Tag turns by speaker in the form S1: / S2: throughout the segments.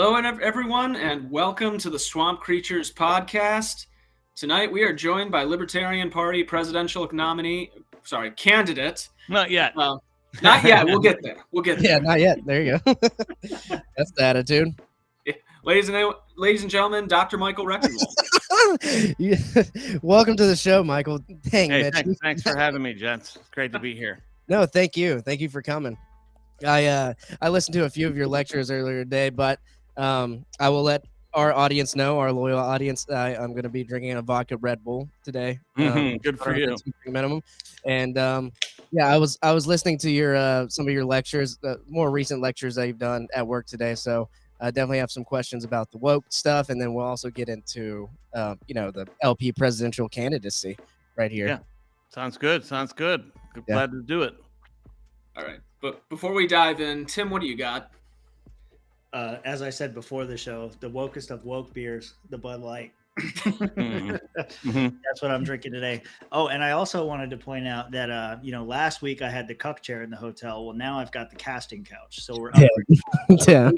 S1: Hello, everyone, and welcome to the Swamp Creatures podcast. Tonight, we are joined by Libertarian Party presidential candidate.
S2: Not yet.
S1: Not yet. We'll get there.
S3: Yeah, not yet. There you go. That's the attitude.
S1: Yeah. Ladies and gentlemen, Dr. Michael Rectenwald.
S3: Welcome to the show, Michael. Dang,
S2: Hey,
S3: Mitch.
S2: thanks for having me, gents. It's great to be here.
S3: No, thank you. Thank you for coming. I listened to a few of your lectures earlier today, but I will let our audience know, our loyal audience, I'm going to be drinking a vodka Red Bull today.
S2: Good for you.
S3: Minimum. And yeah, I was listening to your some of your lectures, more recent lectures that you've done at work today. So I definitely have some questions about the woke stuff, and then we'll also get into the LP presidential candidacy right here.
S2: Yeah, sounds good. Glad to do it.
S1: All right, but before we dive in, Tim, what do you got?
S4: As I said before the show, the wokest of woke beers, the Bud Light. That's what I'm drinking today. Oh, and I also wanted to point out that last week I had the cuck chair in the hotel. Well, now I've got the casting couch. So we're
S3: Yeah.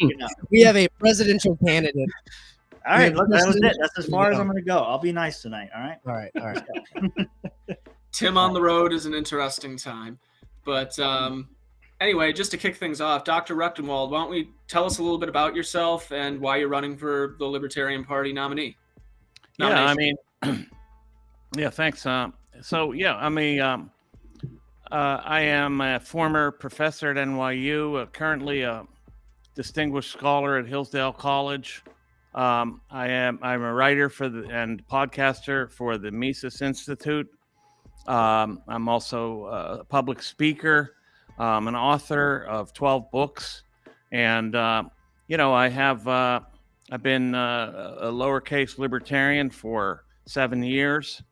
S3: We have a presidential candidate.
S4: All right, look, that was it. That's as far as I'm going to go. I'll be nice tonight. All right.
S3: All right.
S1: Tim on the road is an interesting time, but anyway, just to kick things off, Dr. Rectenwald, why don't we tell us a little bit about yourself and why you're running for the Libertarian Party nominee?
S2: Yeah, I mean, yeah, thanks. I am a former professor at NYU, currently a distinguished scholar at Hillsdale College. I'm a writer and podcaster for the Mises Institute. I'm also a public speaker. An author of 12 books, and I've been a lowercase libertarian for 7 years.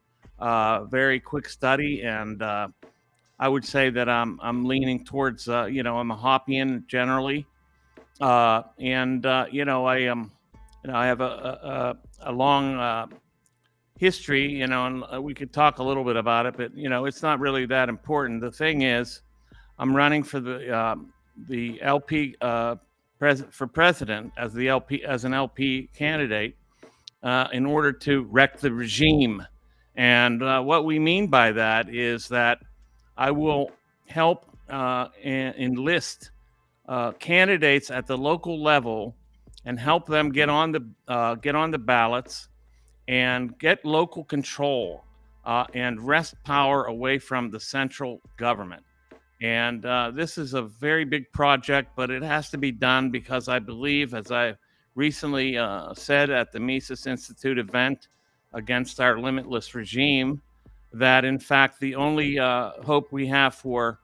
S2: Very quick study, and I would say that I'm leaning towards I'm a Hoppian generally, I have a long history, and we could talk a little bit about it, but it's not really that important. The thing is, I'm running for the LP for president as an LP candidate in order to wreck the regime. And what we mean by that is that I will help enlist candidates at the local level and help them get on the ballots and get local control and wrest power away from the central government. And this is a very big project, but it has to be done because I believe, as I recently said at the Mises Institute event against our limitless regime, that in fact the only hope we have for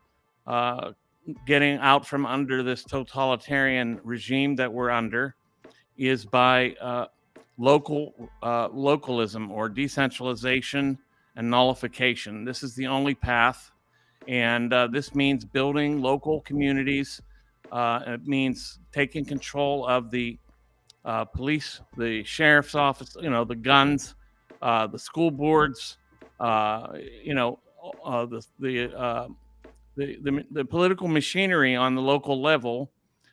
S2: getting out from under this totalitarian regime that we're under is by localism or decentralization and nullification. This is the only path. And this means building local communities. It means taking control of the police, the sheriff's office, the guns, the school boards, the political machinery on the local level,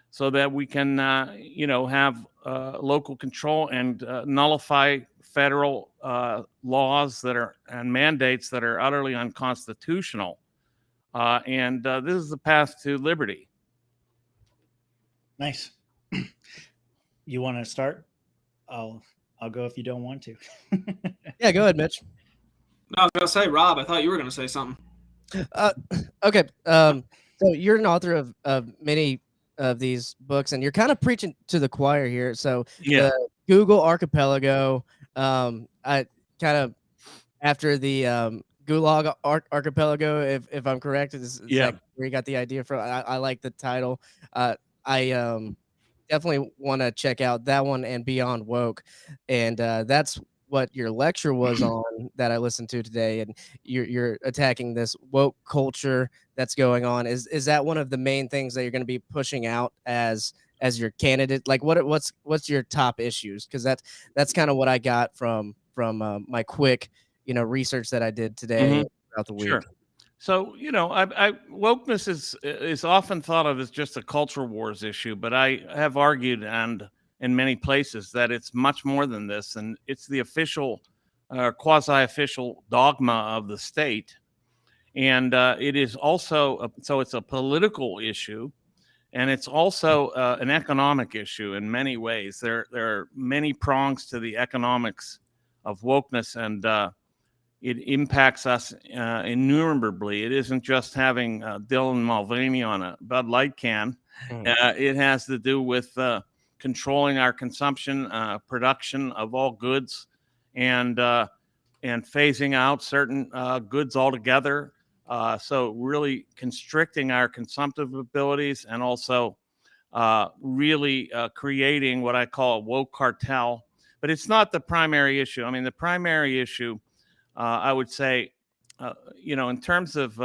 S2: so that we can, have local control and nullify federal laws and mandates that are utterly unconstitutional. This is the path to liberty.
S4: Nice. You want to start? I'll go if you don't want to.
S3: Yeah, go ahead, Mitch.
S1: No, I was going to say, Rob, I thought you were going to say something.
S3: Okay. So you're an author of many of these books, and you're kind of preaching to the choir here. So the Google Archipelago, I kind of after the Gulag Archipelago, if I'm correct, is like where you got the idea from. I like the title. I definitely want to check out that one and Beyond Woke, and that's what your lecture was on that I listened to today. And you're attacking this woke culture that's going on. Is that one of the main things that you're going to be pushing out as your candidate? Like what's your top issues? Because that's kind of what I got from my quick research that I did today throughout the week.
S2: Sure. So, wokeness is often thought of as just a culture wars issue, but I have argued and in many places that it's much more than this, and it's the official, quasi-official dogma of the state, and it is also so it's a political issue, and it's also an economic issue in many ways. There are many prongs to the economics of wokeness, and it impacts us innumerably. It isn't just having Dylan Mulvaney on a Bud Light can. It has to do with controlling our consumption, production of all goods, and phasing out certain goods altogether. So really constricting our consumptive abilities, and also really creating what I call a woke cartel. But it's not the primary issue. I mean, the primary issue, I would say, in terms of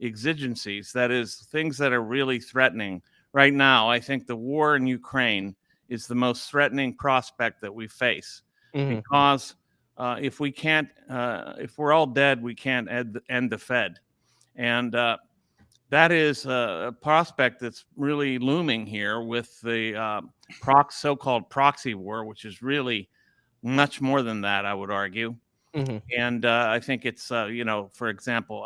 S2: exigencies, that is, things that are really threatening right now, I think the war in Ukraine is the most threatening prospect that we face, because if we're all dead, we can't end the Fed. And that is a prospect that's really looming here with the so-called proxy war, which is really much more than that, I would argue. And I think it's, for example,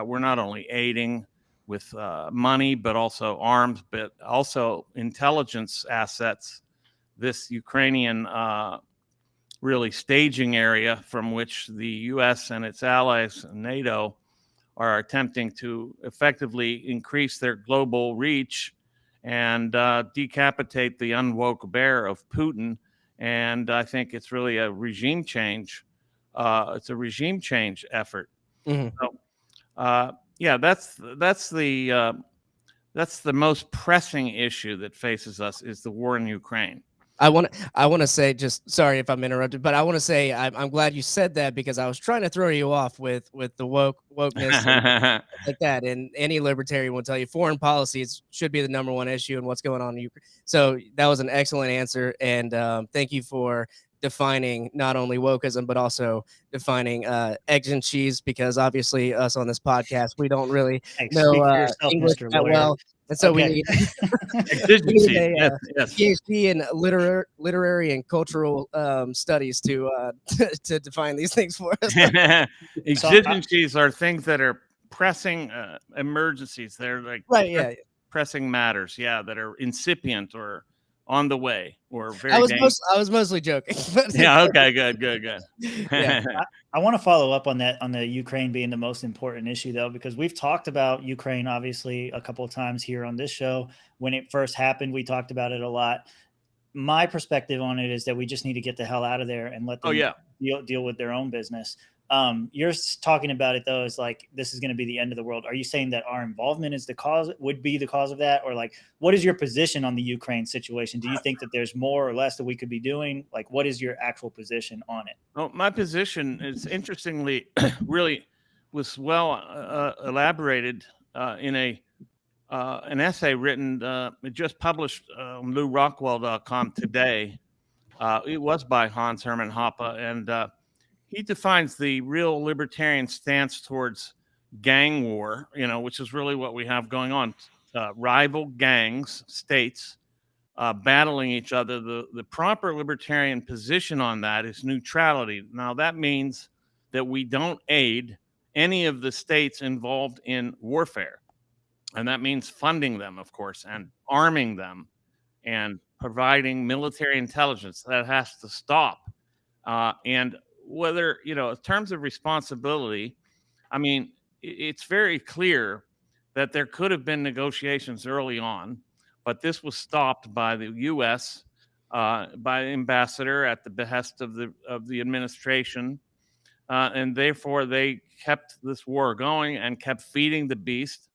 S2: we're not only aiding with money, but also arms, but also intelligence assets. This Ukrainian really staging area from which the U.S. and its allies, NATO, are attempting to effectively increase their global reach and decapitate the unwoke bear of Putin. And I think it's really a regime change. It's a regime change effort. So, yeah, that's the most pressing issue that faces us, is the war in Ukraine.
S3: I want to say, just sorry if I'm interrupted, but I want to say I'm glad you said that, because I was trying to throw you off with the wokeness and like that. And any libertarian will tell you foreign policies should be the #1 issue and what's going on in Ukraine. So that was an excellent answer, and thank you for defining not only wokeism but also defining eggs and cheese, because obviously us on this podcast, we don't really know English that well. And so we need a PhD in literary and cultural studies to to define these things for us.
S2: Exigencies are things that are pressing emergencies. They're like pressing matters, that are incipient or on the way, or very.
S3: I was mostly joking.
S2: Yeah. Okay. Good.
S3: Yeah.
S4: I want to follow up on that, on the Ukraine being the most important issue, though, because we've talked about Ukraine obviously a couple of times here on this show. When it first happened, we talked about it a lot. My perspective on it is that we just need to get the hell out of there and let them deal with their own business. You're talking about it, though, as like this is going to be the end of the world. Are you saying that our involvement would be the cause of that? Or like, what is your position on the Ukraine situation? Do you think that there's more or less that we could be doing? Like, what is your actual position on it?
S2: Well, my position is, interestingly, really was well elaborated in an essay written, just published on LouRockwell.com today. It was by Hans Hermann Hoppe, and he defines the real libertarian stance towards gang war, which is really what we have going on. Rival gangs, states, battling each other. The proper libertarian position on that is neutrality. Now, that means that we don't aid any of the states involved in warfare. And that means funding them, of course, and arming them and providing military intelligence. That has to stop. And whether, in terms of responsibility, I mean, it's very clear that there could have been negotiations early on, but this was stopped by the U.S., by the ambassador at the behest of the administration, and therefore they kept this war going and kept feeding the beast.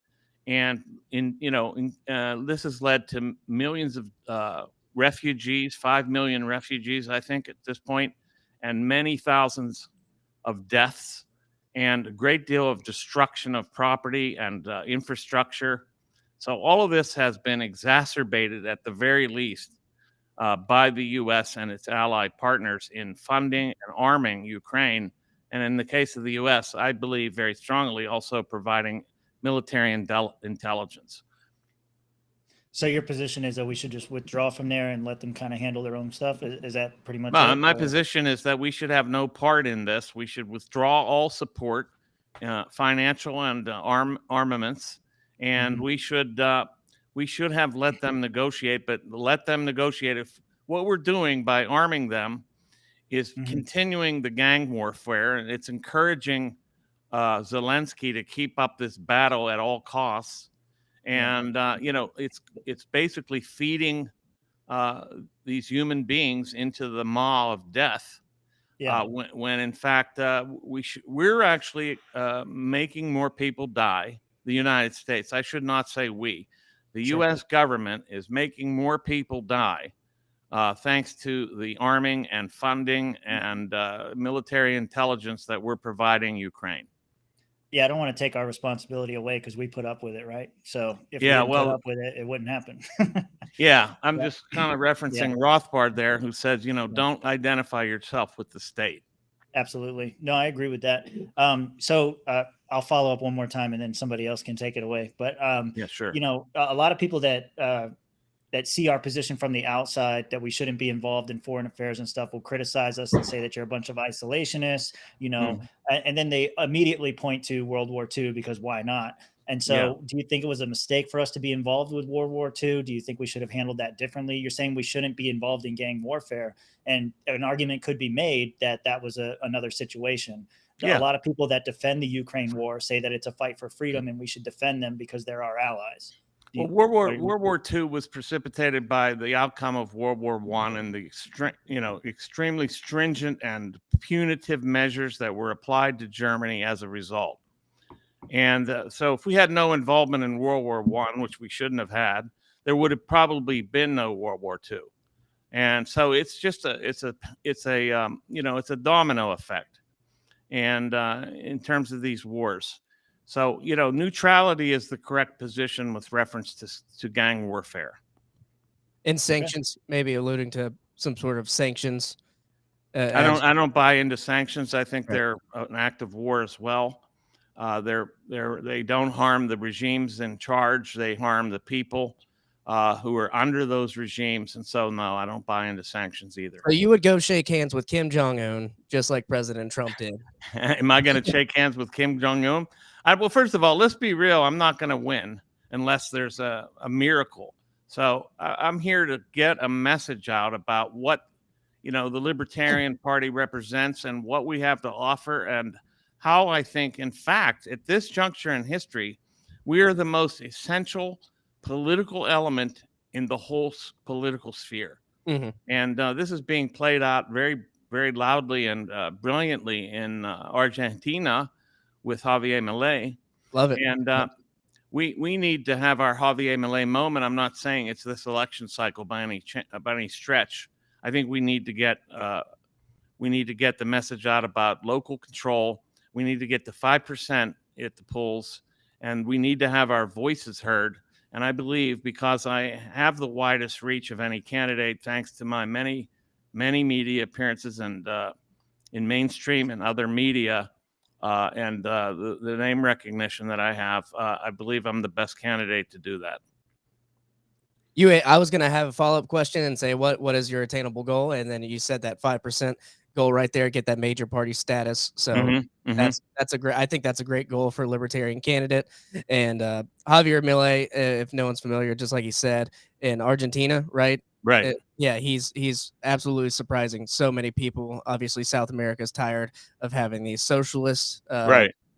S2: And this has led to millions of refugees, 5 million refugees, I think, at this point, and many thousands of deaths, and a great deal of destruction of property and infrastructure. So all of this has been exacerbated, at the very least, by the U.S. and its ally partners in funding and arming Ukraine. And in the case of the U.S., I believe very strongly also providing military intelligence.
S4: So your position is that we should just withdraw from there and let them kind of handle their own stuff? Is that pretty much it?
S2: My position is that we should have no part in this. We should withdraw all support, financial and armaments, and we should have let them negotiate. But let them negotiate. If what we're doing by arming them is continuing the gang warfare, and it's encouraging Zelensky to keep up this battle at all costs. And it's basically feeding these human beings into the maw of death. When in fact we're actually making more people die. The United States, I should not say we, the U.S. government is making more people die thanks to the arming and funding and military intelligence that we're providing Ukraine.
S4: Yeah, I don't want to take our responsibility away because we put up with it, right? So if we didn't put up with it, it wouldn't happen.
S2: I'm just kind of referencing Rothbard there, who says, don't identify yourself with the state.
S4: Absolutely. No, I agree with that. So I'll follow up one more time and then somebody else can take it away. But,
S2: sure.
S4: A lot of people that see our position from the outside, that we shouldn't be involved in foreign affairs and stuff, will criticize us and say that you're a bunch of isolationists, and then they immediately point to World War II because why not? And so do you think it was a mistake for us to be involved with World War II? Do you think we should have handled that differently? You're saying we shouldn't be involved in gang warfare, and an argument could be made that that was another situation. A lot of people that defend the Ukraine war say that it's a fight for freedom and we should defend them because they're our allies.
S2: Well, World War II was precipitated by the outcome of World War I and the extremely stringent and punitive measures that were applied to Germany as a result. And so if we had no involvement in World War I, which we shouldn't have had, there would have probably been no World War II. And so it's just it's a domino effect. And in terms of these wars. So, neutrality is the correct position with reference to gang warfare.
S3: And sanctions, maybe alluding to some sort of sanctions.
S2: I don't buy into sanctions. I think they're an act of war as well. They don't harm the regimes in charge. They harm the people who are under those regimes. And so, no, I don't buy into sanctions either.
S3: So you would go shake hands with Kim Jong-un, just like President Trump did.
S2: Am I going to shake hands with Kim Jong-un? Well, first of all, let's be real. I'm not going to win unless there's a miracle. So I'm here to get a message out about what, the Libertarian Party represents and what we have to offer, and how I think, in fact, at this juncture in history, we are the most essential political element in the whole political sphere. And this is being played out very, very loudly and brilliantly in Argentina with Javier Milei.
S3: Love it.
S2: And we need to have our Javier Milei moment. I'm not saying it's this election cycle by any stretch. I think we need to get the message out about local control. We need to get to 5% at the polls, and we need to have our voices heard. And I believe, because I have the widest reach of any candidate, thanks to my many media appearances and in mainstream and other media, and the name recognition that I have, I believe I'm the best candidate to do that.
S3: I was going to have a follow-up question and say, what is your attainable goal? And then you said that 5% goal right there, get that major party status. So that's I think that's a great goal for a libertarian candidate. And Javier Milei, if no one's familiar, just like he said, in Argentina, right?
S2: Right.
S3: He's absolutely surprising so many people. Obviously, South America is tired of having these socialist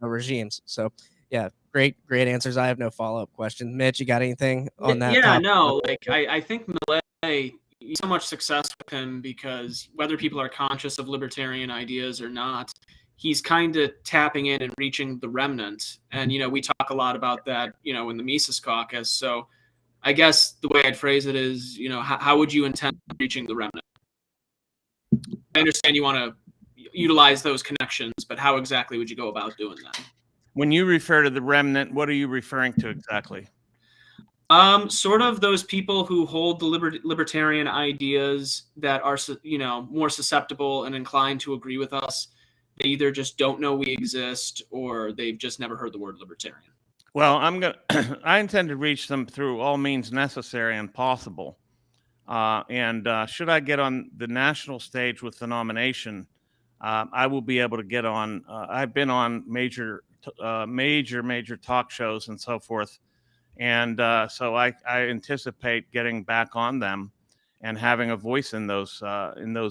S3: regimes. So, yeah, great answers. I have no follow-up questions. Mitch, you got anything on that?
S1: Yeah, no, I think Milei, so much success with him because whether people are conscious of libertarian ideas or not, he's kind of tapping in and reaching the remnant. And, we talk a lot about that, in the Mises Caucus. So I guess the way I'd phrase it is, how would you intend reaching the remnant? I understand you want to utilize those connections, but how exactly would you go about doing that?
S2: When you refer to the remnant, what are you referring to exactly?
S1: Sort of those people who hold the libertarian ideas that are, more susceptible and inclined to agree with us. They either just don't know we exist or they've just never heard the word libertarian.
S2: Well, I intend to reach them through all means necessary and possible. And should I get on the national stage with the nomination, I will be able to get on. I've been on major talk shows and so forth, and so I anticipate getting back on them and having a voice in those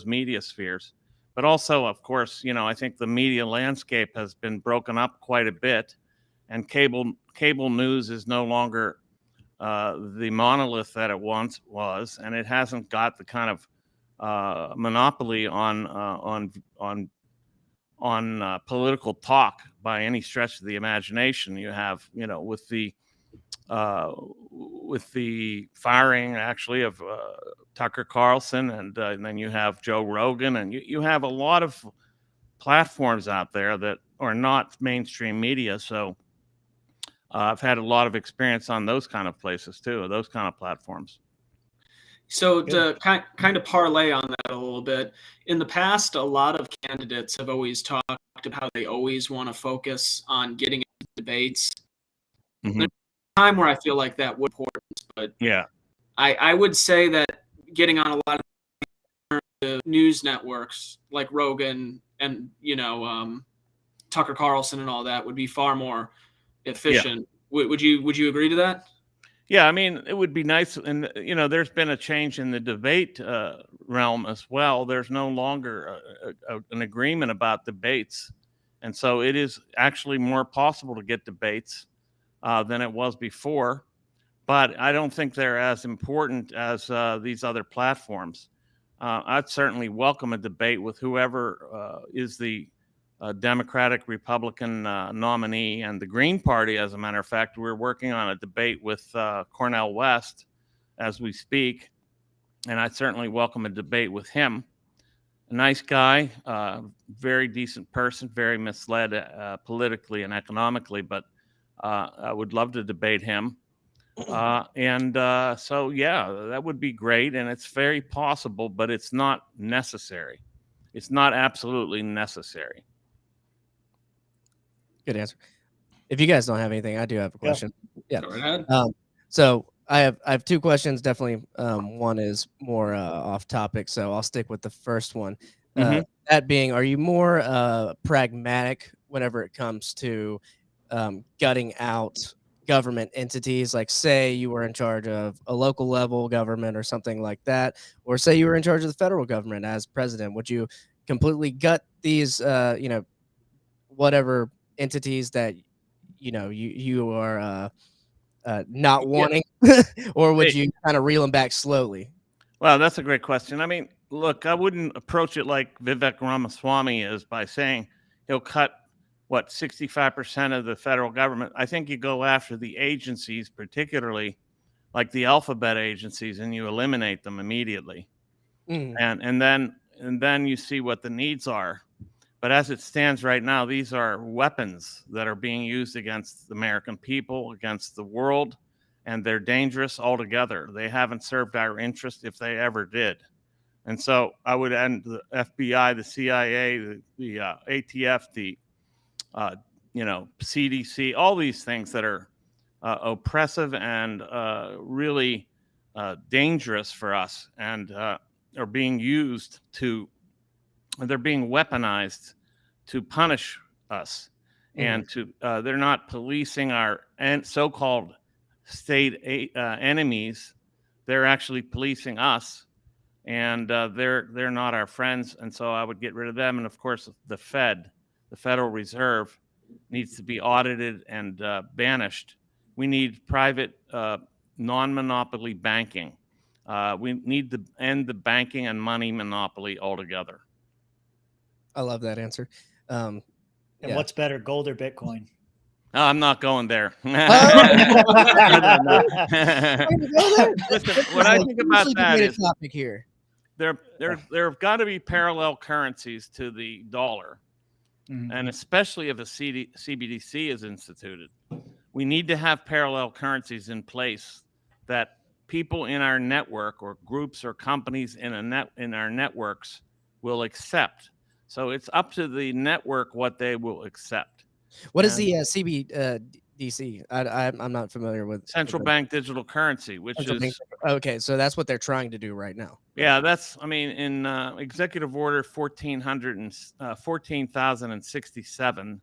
S2: media spheres. But also, of course, I think the media landscape has been broken up quite a bit, and cable news is no longer the monolith that it once was, and it hasn't got the kind of monopoly on political talk by any stretch of the imagination. You have, with the firing actually of Tucker Carlson, and then you have Joe Rogan, and you have a lot of platforms out there that are not mainstream media. So I've had a lot of experience on those kind of places too, those kind of platforms.
S1: So to kind of parlay on that a little bit, in the past, a lot of candidates have always talked about how they always want to focus on getting into debates.
S2: Mhm.
S1: There's a time where I feel like that would be important, but
S2: Yeah.
S1: I would say that getting on a lot of the news networks like Rogan and Tucker Carlson and all that would be far more efficient. Would you agree to that?
S2: Yeah, I mean, it would be nice, and there's been a change in the debate realm as well. There's no longer an agreement about debates, and so it is actually more possible to get debates than it was before. But I don't think they're as important as these other platforms. I'd certainly welcome a debate with whoever is the Democratic Republican nominee, and the Green Party. As a matter of fact, we're working on a debate with Cornel West as we speak, and I certainly welcome a debate with him. A nice guy, very decent person, very misled politically and economically, but I would love to debate him. So, yeah, that would be great, and it's very possible, but it's not necessary. It's not absolutely necessary.
S3: Good answer. If you guys don't have anything, I do have a question. Yeah.
S1: Go right ahead.
S3: So I have two questions. Definitely, one is more off topic, so I'll stick with the first one. That being, are you more pragmatic whenever it comes to gutting out government entities? Like, say you were in charge of a local level government or something like that, or say you were in charge of the federal government as president, would you completely gut these, whatever entities that you are not wanting, or would you kind of reel them back slowly?
S2: Well, that's a great question. I mean, look, I wouldn't approach it like Vivek Ramaswamy is by saying he'll cut 65% of the federal government. I think you go after the agencies, particularly like the alphabet agencies, and you eliminate them immediately. And then you see what the needs are. But as it stands right now, these are weapons that are being used against the American people, against the world, and they're dangerous altogether. They haven't served our interest if they ever did. And so I would end the FBI, the CIA, the ATF, the CDC, all these things that are oppressive and really dangerous for us, and are being used to. They're being weaponized to punish us, and they're not policing our so-called state enemies. They're actually policing us, and they're not our friends. And so I would get rid of them. And of course, the Federal Reserve, needs to be audited and banished. We need private non-monopoly banking. We need to end the banking and money monopoly altogether.
S3: I love that answer.
S4: And what's better, gold or Bitcoin?
S2: I'm not going there. Listen, what I think about that is
S3: topic here.
S2: There have got to be parallel currencies to the dollar, and especially if a CBDC is instituted. We need to have parallel currencies in place that people in our network, or groups or companies in our networks, will accept. So it's up to the network what they will accept.
S3: What is the CBDC CBDC? I'm not familiar with
S2: Central bank digital currency, which
S3: central bank.
S2: is
S3: Okay, so that's what they're trying to do right now.
S2: yeah, that's I mean in Executive Order 14,067,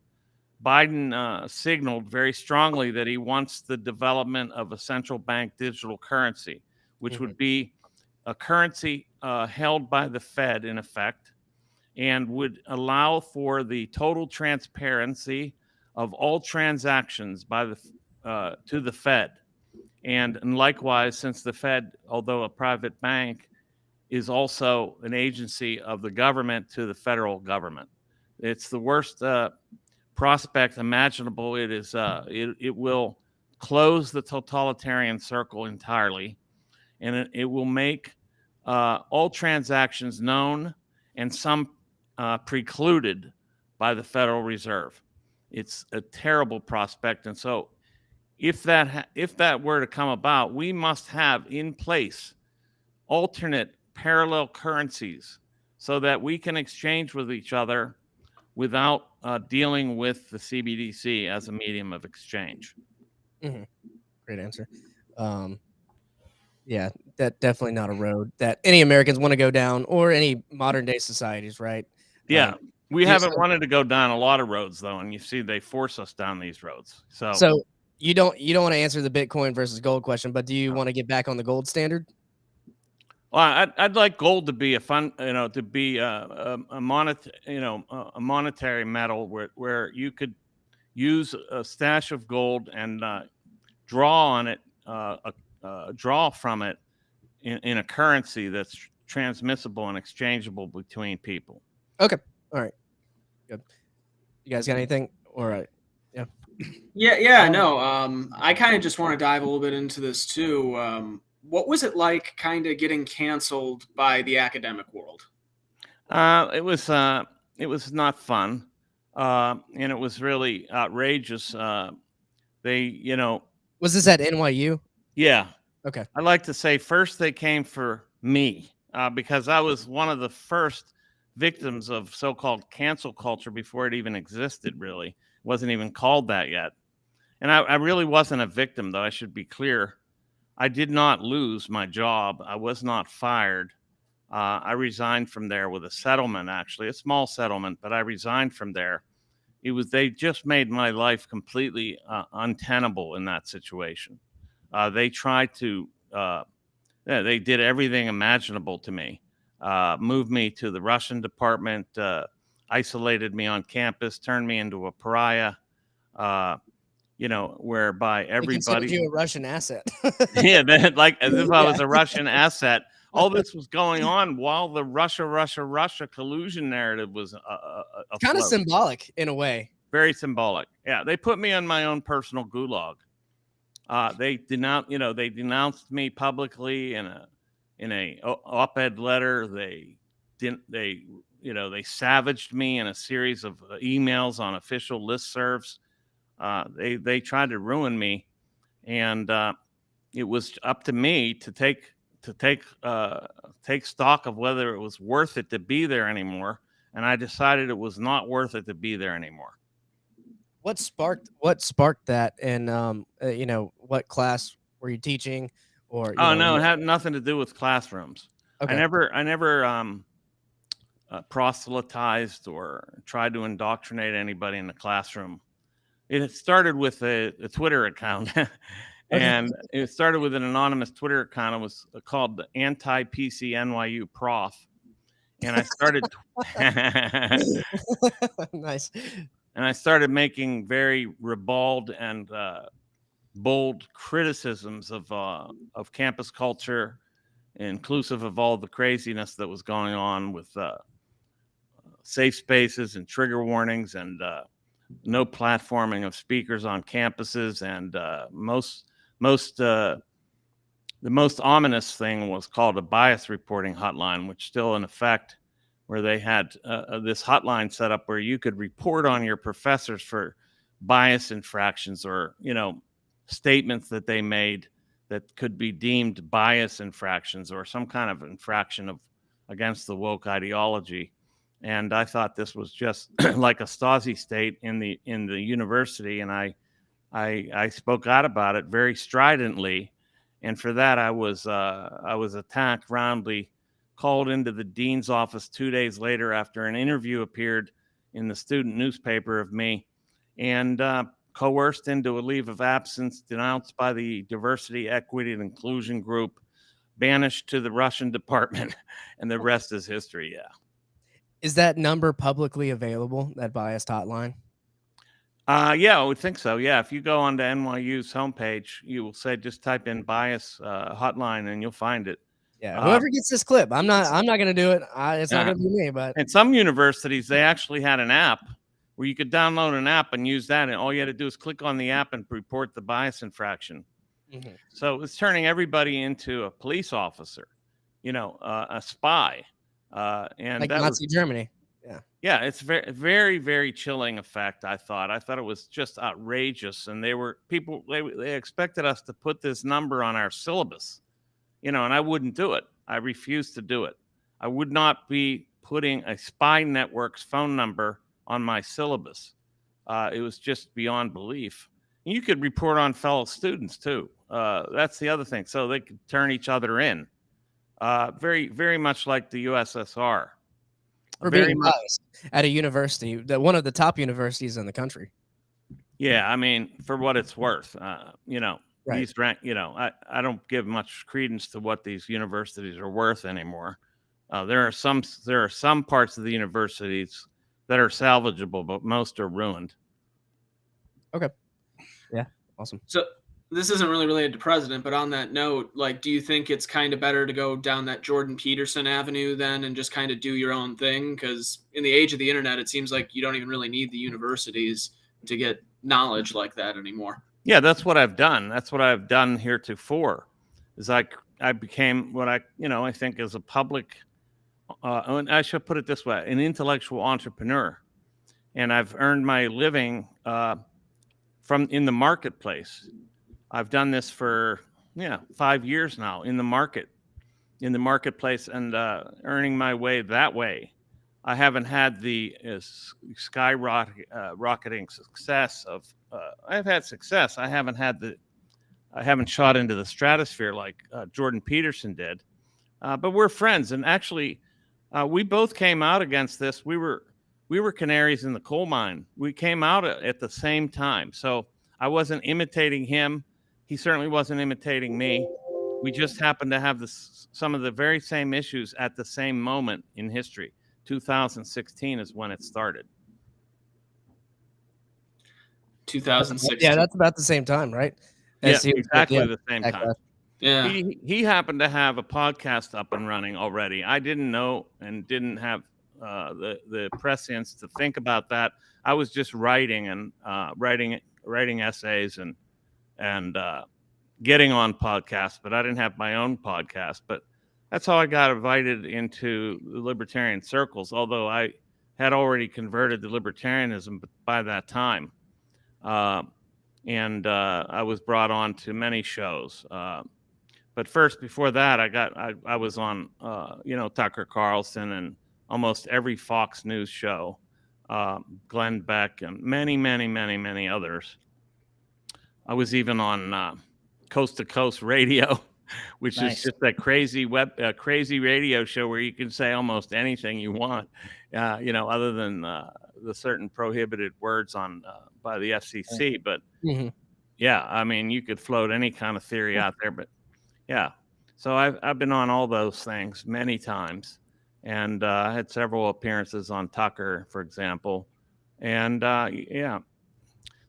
S2: Biden signaled very strongly that he wants the development of a central bank digital currency, which would be a currency held by the Fed in effect, and would allow for the total transparency of all transactions by the to the Fed. And likewise, since the Fed, although a private bank, is also an agency of the government to the federal government, it's the worst prospect imaginable. It is it will close the totalitarian circle entirely, and it will make all transactions known and some precluded by the Federal Reserve. It's a terrible prospect, and so if that were to come about, we must have in place alternate parallel currencies so that we can exchange with each other without dealing with the CBDC as a medium of exchange.
S3: Great answer. Yeah, that definitely not a road that any Americans want to go down, or any modern day societies, right?
S2: Yeah, we haven't wanted to go down a lot of roads though, and you see they force us down these roads.
S3: So you don't want to answer the Bitcoin versus gold question, but do you want to get back on the gold standard?
S2: Well, I'd like gold to be to be a monetary metal where you could use a stash of gold and draw on it, draw from it in a currency that's transmissible and exchangeable between people.
S3: Okay, all right, good. You guys got anything? All right, yeah.
S1: No. I kind of just want to dive a little bit into this too. What was it like kind of getting canceled by the academic world?
S2: It was not fun. And it was really outrageous. They,
S3: Was this at NYU?
S2: Yeah.
S3: Okay.
S2: I like to say first they came for me because I was one of the first victims of so-called cancel culture before it even existed, really. It wasn't even called that yet. And I really wasn't a victim, though. I should be clear. I did not lose my job. I was not fired. I resigned from there with a settlement, actually, a small settlement, but I resigned from there. They just made my life completely untenable in that situation. They tried to, they did everything imaginable to me, moved me to the Russian department, isolated me on campus, turned me into a pariah, whereby everybody
S3: considered you a Russian asset.
S2: yeah, like as if I was a Russian asset. All this was going on while the Russia collusion narrative was
S3: kind of symbolic in a way.
S2: Very symbolic. Yeah, they put me on my own personal gulag. They denounced me publicly in a op-ed letter. They savaged me in a series of emails on official listservs. They tried to ruin me, and it was up to me to take stock of whether it was worth it to be there anymore. And I decided it was not worth it to be there anymore.
S3: What sparked that? And what class were you teaching? Or
S2: no, it had nothing to do with classrooms.
S3: Okay.
S2: I never proselytized or tried to indoctrinate anybody in the classroom. It started with a Twitter account. And it started with an anonymous Twitter account. It was called the Anti-PC NYU Prof. And I started
S3: nice.
S2: And I started making very ribald and bold criticisms of campus culture, inclusive of all the craziness that was going on with safe spaces and trigger warnings and no platforming of speakers on campuses. And the most ominous thing was called a bias reporting hotline, which still in effect, where they had this hotline set up where you could report on your professors for bias infractions or, statements that they made that could be deemed bias infractions or some kind of infraction against the woke ideology. And I thought this was just like a Stasi state in the university. And I I spoke out about it very stridently, and for that I was attacked roundly, called into the dean's office 2 days later after an interview appeared in the student newspaper of me, and coerced into a leave of absence, denounced by the Diversity, Equity, and Inclusion Group, banished to the Russian department, and the rest is history. Yeah.
S3: Is that number publicly available, that biased hotline?
S2: Yeah, I would think so. Yeah, if you go onto NYU's homepage, you will say just type in bias hotline and you'll find it.
S3: Yeah, whoever gets this clip, I'm not gonna do it. It's not gonna be me. But
S2: in some universities, they actually had an app where you could download an app and use that, and all you had to do is click on the app and report the bias infraction.
S3: Mhm.
S2: So it's turning everybody into a police officer, a spy, and
S3: like
S2: that
S3: Nazi
S2: was,
S3: Germany.
S2: yeah, it's very, very, very chilling effect. I thought it was just outrageous, and they expected us to put this number on our syllabus, and I wouldn't do it. I refused to do it. I would not be putting a spy network's phone number on my syllabus. It was just beyond belief. You could report on fellow students too. That's the other thing. So they could turn each other in. Very, very much like the USSR.
S3: For
S2: Very
S3: being
S2: much
S3: biased at a university, one of the top universities in the country.
S2: Yeah, I mean, for what it's worth,
S3: Right.
S2: these rank, I don't give much credence to what these universities are worth anymore. There are some parts of the universities that are salvageable, but most are ruined.
S3: Okay. Yeah. Awesome.
S1: So this isn't really related to president, but on that note, do you think it's kind of better to go down that Jordan Peterson avenue then and just kind of do your own thing? Because in the age of the internet, it seems like you don't even really need the universities to get knowledge like that anymore.
S2: Yeah, that's what I've done. That's what I've done heretofore. Is I became what I think is a public, and I should put it this way, an intellectual entrepreneur, and I've earned my living from in the marketplace. I've done this for 5 years now in the marketplace, and earning my way that way. I haven't had the skyrocketing success of. I've had success. I haven't shot into the stratosphere like Jordan Peterson did, but we're friends, and actually, we both came out against this. We were canaries in the coal mine. We came out at the same time, so I wasn't imitating him. He certainly wasn't imitating me. We just happened to have some of the very same issues at the same moment in history. 2016 is when it started.
S1: 2016.
S3: Yeah, that's about the same time, right?
S2: Yeah, exactly the same time.
S1: Yeah.
S2: He happened to have a podcast up and running already. I didn't know and didn't have the prescience to think about that. I was just writing and writing essays and getting on podcasts, but I didn't have my own podcast. But that's how I got invited into the libertarian circles, although I had already converted to libertarianism by that time. And I was brought on to many shows. But first, before that, I was on, Tucker Carlson and almost every Fox News show, Glenn Beck and many, many, many, many others. I was even on Coast to Coast Radio, which is just that crazy crazy radio show where you can say almost anything you want, other than the certain prohibited words by the FCC. But yeah, I mean, you could float any kind of theory out there. But yeah, so I've been on all those things many times, and I had several appearances on Tucker, for example, and yeah.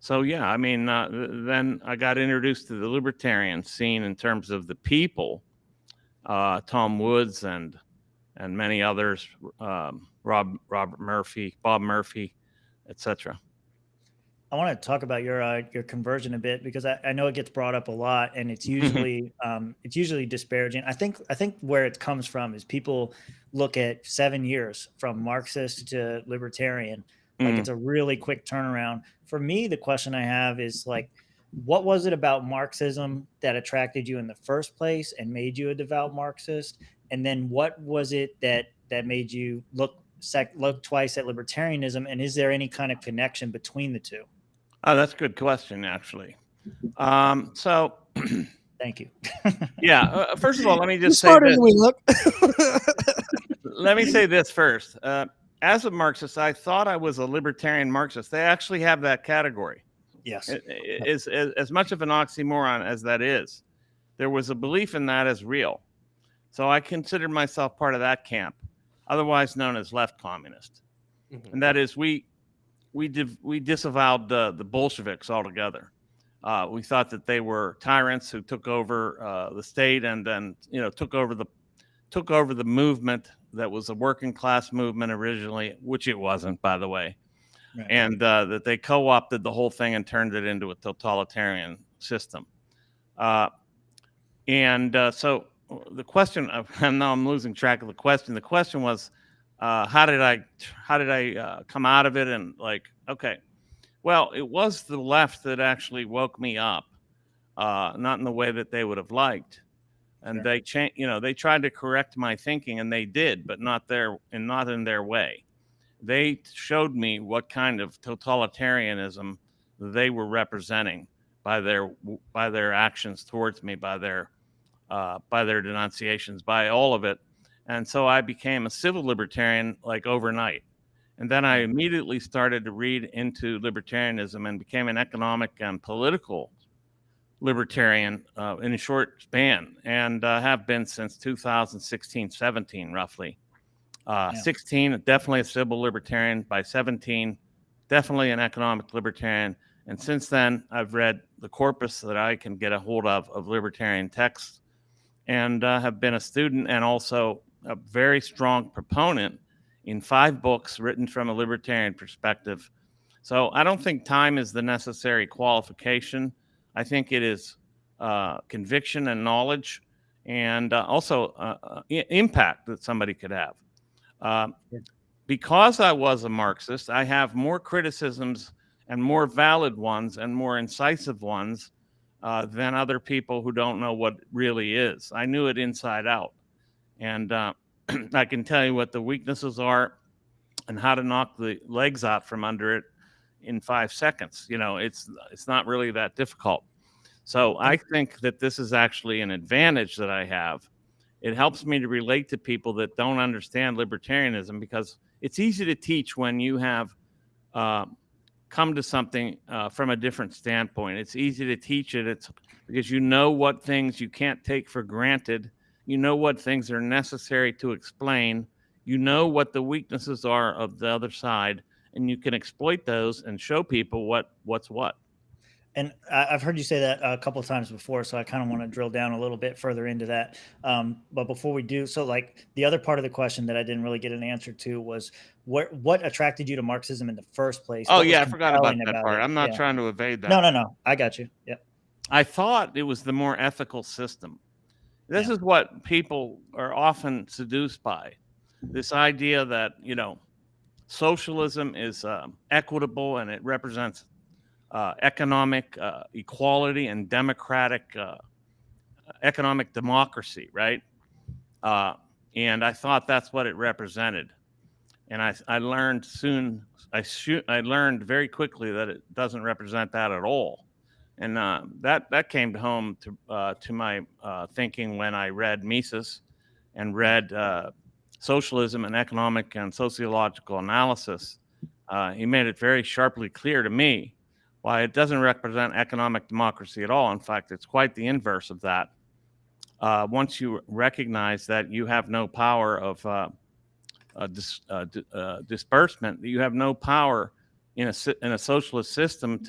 S2: So yeah, I mean, then I got introduced to the libertarian scene in terms of the people, Tom Woods and many others, Robert Murphy, Bob Murphy, etc.
S4: I want to talk about your conversion a bit because I know it gets brought up a lot, and it's usually disparaging. I think where it comes from is people look at 7 years from Marxist to libertarian. Like it's a really quick turnaround. For me, the question I have is what was it about Marxism that attracted you in the first place and made you a devout Marxist? And then what was it that made you look twice at libertarianism? And is there any kind of connection between the two?
S2: Oh, that's a good question, actually. So,
S4: Thank you.
S2: yeah, first of all, let me
S3: You're
S2: just say
S3: smarter
S2: this.
S3: than we look.
S2: Let me say this first. As a Marxist, I thought I was a libertarian Marxist. They actually have that category.
S4: Yes.
S2: As much of an oxymoron as that is, there was a belief in that as real. So I considered myself part of that camp, otherwise known as left communist. And that is, we disavowed the Bolsheviks altogether. We thought that they were tyrants who took over the state and then took over the movement that was a working class movement originally, which it wasn't, by the way,
S4: Right.
S2: and that they co-opted the whole thing and turned it into a totalitarian system. So the question, now I'm losing track of the question. The question was, how did I come out of it? And okay, well, it was the left that actually woke me up, not in the way that they would have liked. And
S4: Sure.
S2: they tried to correct my thinking, and they did, but not in their way. They showed me what kind of totalitarianism they were representing by their actions towards me, by their denunciations, by all of it. And so I became a civil libertarian overnight. And then I immediately started to read into libertarianism and became an economic and political libertarian in a short span, and have been since 2016, 17, roughly. 16, definitely a civil libertarian. By 17, definitely an economic libertarian. And since then, I've read the corpus that I can get a hold of libertarian texts, and have been a student and also a very strong proponent in 5 books written from a libertarian perspective. So I don't think time is the necessary qualification. I think it is conviction and knowledge, and also impact that somebody could have. Because I was a Marxist, I have more criticisms and more valid ones and more incisive ones than other people who don't know what it really is. I knew it inside out. And I can tell you what the weaknesses are and how to knock the legs out from under it in 5 seconds. It's not really that difficult. So I think that this is actually an advantage that I have. It helps me to relate to people that don't understand libertarianism, because it's easy to teach when you have come to something from a different standpoint. It's easy to teach it. It's because you know what things you can't take for granted. You know what things are necessary to explain. You know what the weaknesses are of the other side, and you can exploit those and show people what's what.
S4: And I've heard you say that a couple of times before, so I kind of want to drill down a little bit further into that. But before we do, so the other part of the question that I didn't really get an answer to was what attracted you to Marxism in the first place?
S2: Oh,
S4: What was
S2: yeah, I forgot about
S4: compelling
S2: that part.
S4: it?
S2: I'm not trying to evade that.
S4: No, I got you. Yep.
S2: I thought it was the more ethical system. This is what people are often seduced by. This idea that, socialism is equitable, and it represents economic equality and democratic economic democracy, right? And I thought that's what it represented. And I learned soon, I learned very quickly that it doesn't represent that at all. And that came home to my thinking when I read Mises and read Socialism and Economic and Sociological Analysis. He made it very sharply clear to me why it doesn't represent economic democracy at all. In fact, it's quite the inverse of that. Once you recognize that you have no power of disbursement, you have no power in a socialist system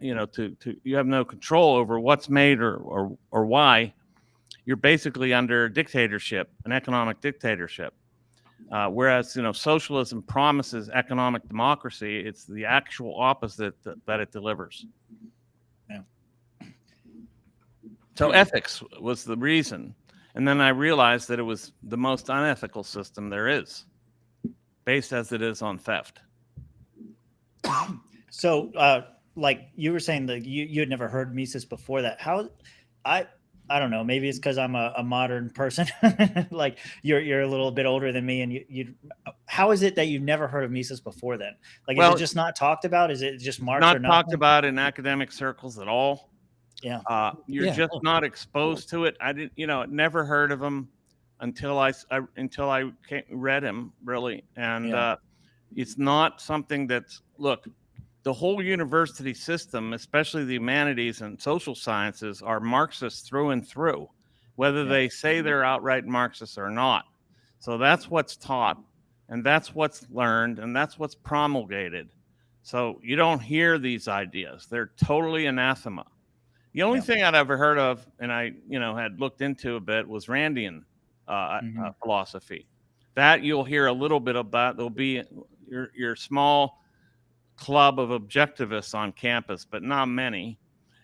S2: you have no control over what's made or why. You're basically under dictatorship, an economic dictatorship. Whereas socialism promises economic democracy, it's the actual opposite that it delivers.
S4: Yeah.
S2: So ethics was the reason, and then I realized that it was the most unethical system there is, based as it is on theft.
S4: So, like you were saying that you had never heard Mises before that. I don't know, maybe it's because I'm a modern person. Like you're a little bit older than me, and you how is it that you've never heard of Mises before then? Like, is
S2: Well,
S4: it just not talked about? Is it just Marx or
S2: not talked
S4: nothing?
S2: about in academic circles at all.
S4: Yeah.
S2: You're
S3: Yeah.
S2: just not exposed to it. I didn't, never heard of him until I read him really, and
S4: Yeah.
S2: it's not something that's look. The whole university system, especially the humanities and social sciences, are Marxist through and through, whether
S4: Yeah.
S2: they say they're outright Marxists or not. So that's what's taught, and that's what's learned, and that's what's promulgated. So you don't hear these ideas. They're totally anathema. The only
S4: Yeah.
S2: thing I'd ever heard of, and I, had looked into a bit, was Randian
S4: Mhm.
S2: philosophy. That you'll hear a little bit about. There'll be your small club of objectivists on campus, but not many.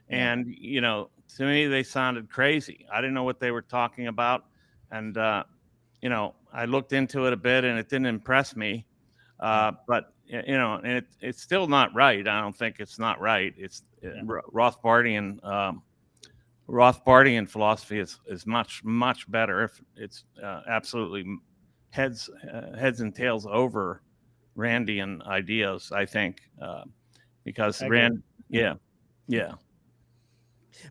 S4: Yeah.
S2: And, to me, they sounded crazy. I didn't know what they were talking about. And, I looked into it a bit and it didn't impress me. But, and it's still not right. I don't think it's not right. It's Rothbardian philosophy is much, much better. If it's absolutely heads and tails over Randian ideas, I think, because yeah.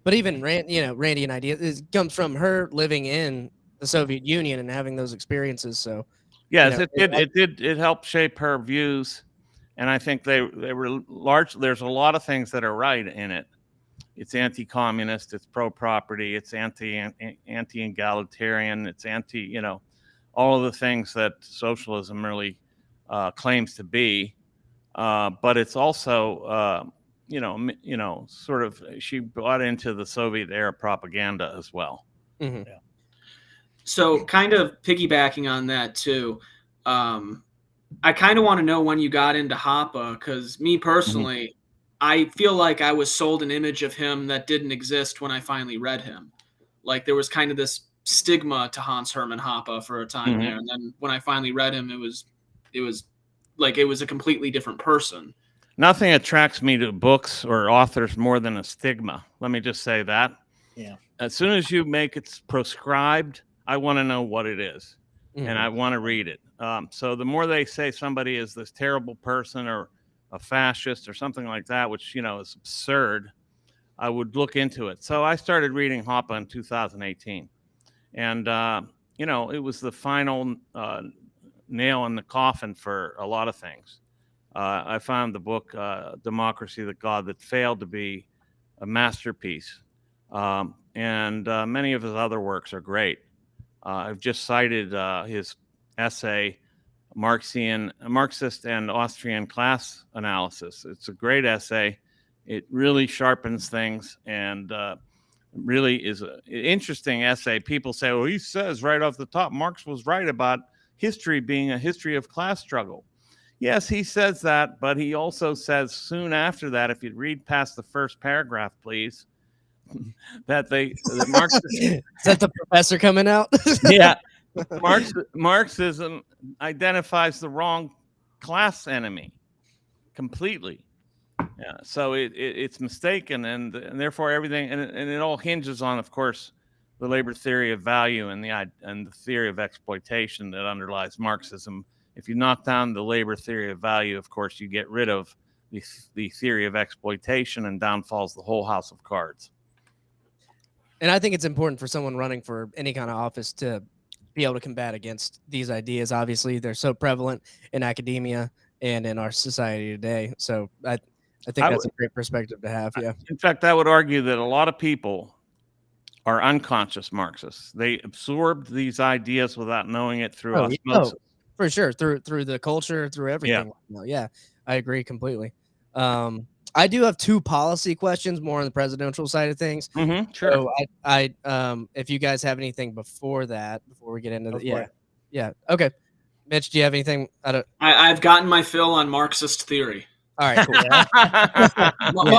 S3: But even Randian idea comes from her living in the Soviet Union and having those experiences. So
S2: yes, it helped shape her views, and I think they were large. There's a lot of things that are right in it. It's anti-communist, it's pro-property, it's anti-egalitarian, it's anti, all of the things that socialism really claims to be. But it's also, sort of, she bought into the Soviet era propaganda as well.
S3: Mhm.
S4: Yeah.
S1: So kind of piggybacking on that too, I kind of want to know when you got into Hoppe, because me personally, I feel like I was sold an image of him that didn't exist when I finally read him. Like there was kind of this stigma to Hans Hermann Hoppe for a time there, and then when I finally read him, it was like it was a completely different person.
S2: Nothing attracts me to books or authors more than a stigma. Let me just say that.
S4: Yeah.
S2: As soon as you make it proscribed, I want to know what it is, and I want to read it. So the more they say somebody is this terrible person or a fascist or something like that, which is absurd, I would look into it. So I started reading Hoppe in 2018, and it was the final nail in the coffin for a lot of things. I found the book "Democracy: The God That Failed" to be a masterpiece, and many of his other works are great. I've just cited his essay, Marxist and Austrian Class Analysis. It's a great essay. It really sharpens things and really is an interesting essay. People say, well, he says right off the top, Marx was right about history being a history of class struggle. Yes, he says that, but he also says soon after that, if you read past the first paragraph, please, that Marx
S3: Is that the professor coming out?
S2: yeah, Marxism identifies the wrong class enemy completely. Yeah, so it's mistaken, and therefore everything, and it all hinges on, of course, the labor theory of value and the theory of exploitation that underlies Marxism. If you knock down the labor theory of value, of course, you get rid of the theory of exploitation, and down falls the whole house of cards.
S3: And I think it's important for someone running for any kind of office to be able to combat against these ideas. Obviously, they're so prevalent in academia and in our society today. So I think that's a great perspective to have. Yeah.
S2: In fact, I would argue that a lot of people are unconscious Marxists. They absorbed these ideas without knowing it through osmosis.
S3: For sure. Through the culture, through everything. Yeah, I agree completely. I do have two policy questions more on the presidential side of things.
S2: Sure.
S3: So I if you guys have anything before we get into the yeah. Okay. Mitch, do you have anything?
S1: I've gotten my fill on Marxist theory.
S3: All right, cool.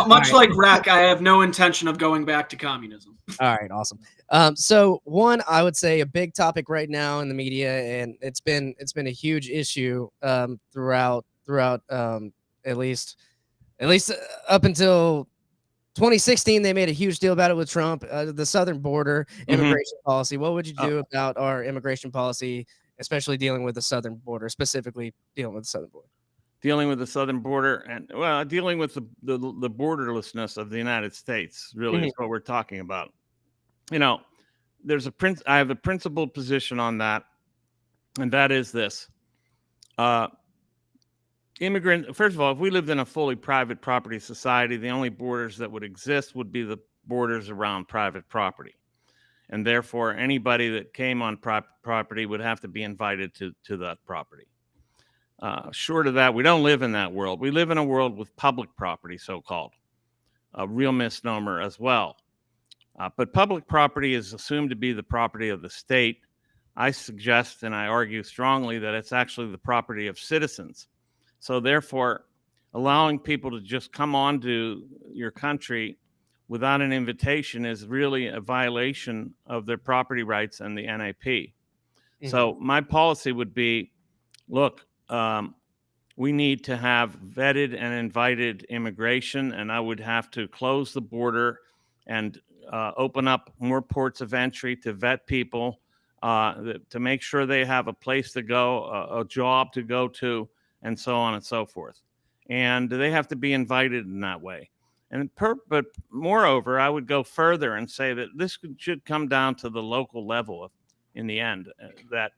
S1: Much like Rack, I have no intention of going back to communism.
S3: All right, awesome. So one, I would say a big topic right now in the media, and it's been a huge issue throughout at least up until 2016, they made a huge deal about it with Trump, the southern border immigration policy. What would you do about our immigration policy, especially dealing with the southern border, specifically dealing with the southern border?
S2: Dealing with the southern border and, well, dealing with the borderlessness of the United States really is what we're talking about. You know, I have a principled position on that, and that is this. First of all, if we lived in a fully private property society, the only borders that would exist would be the borders around private property. And therefore, anybody that came on property would have to be invited to that property. Short of that, we don't live in that world. We live in a world with public property, so-called, a real misnomer as well. But public property is assumed to be the property of the state. I suggest and I argue strongly that it's actually the property of citizens. So therefore, allowing people to just come onto your country without an invitation is really a violation of their property rights and the NAP. So my policy would be, look, we need to have vetted and invited immigration, and I would have to close the border and open up more ports of entry to vet people, to make sure they have a place to go, a job to go to, and so on and so forth. And they have to be invited in that way. But moreover, I would go further and say that this should come down to the local level in the end, that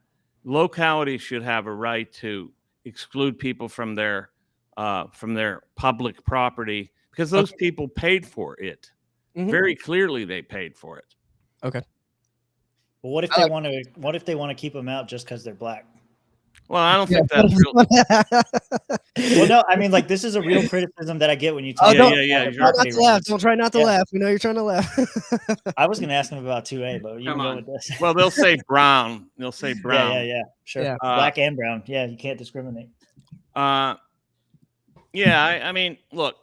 S2: localities should have a right to exclude people from their public property because those people paid for it. Very clearly, they paid for it.
S3: Okay.
S4: Well, what if they want to? What if they want to keep them out just because they're black?
S2: Well, I don't think that's real.
S4: Well, no, I mean, like, this is a real criticism that I get when you talk.
S3: Try not to laugh. Don't try not to laugh. We know you're trying to laugh.
S4: I was going to ask him about 2A, but you can go with this.
S2: Well, they'll say brown. They'll say brown.
S4: Yeah, sure.
S3: Yeah.
S4: Black and brown. Yeah, you can't discriminate.
S2: I mean, look,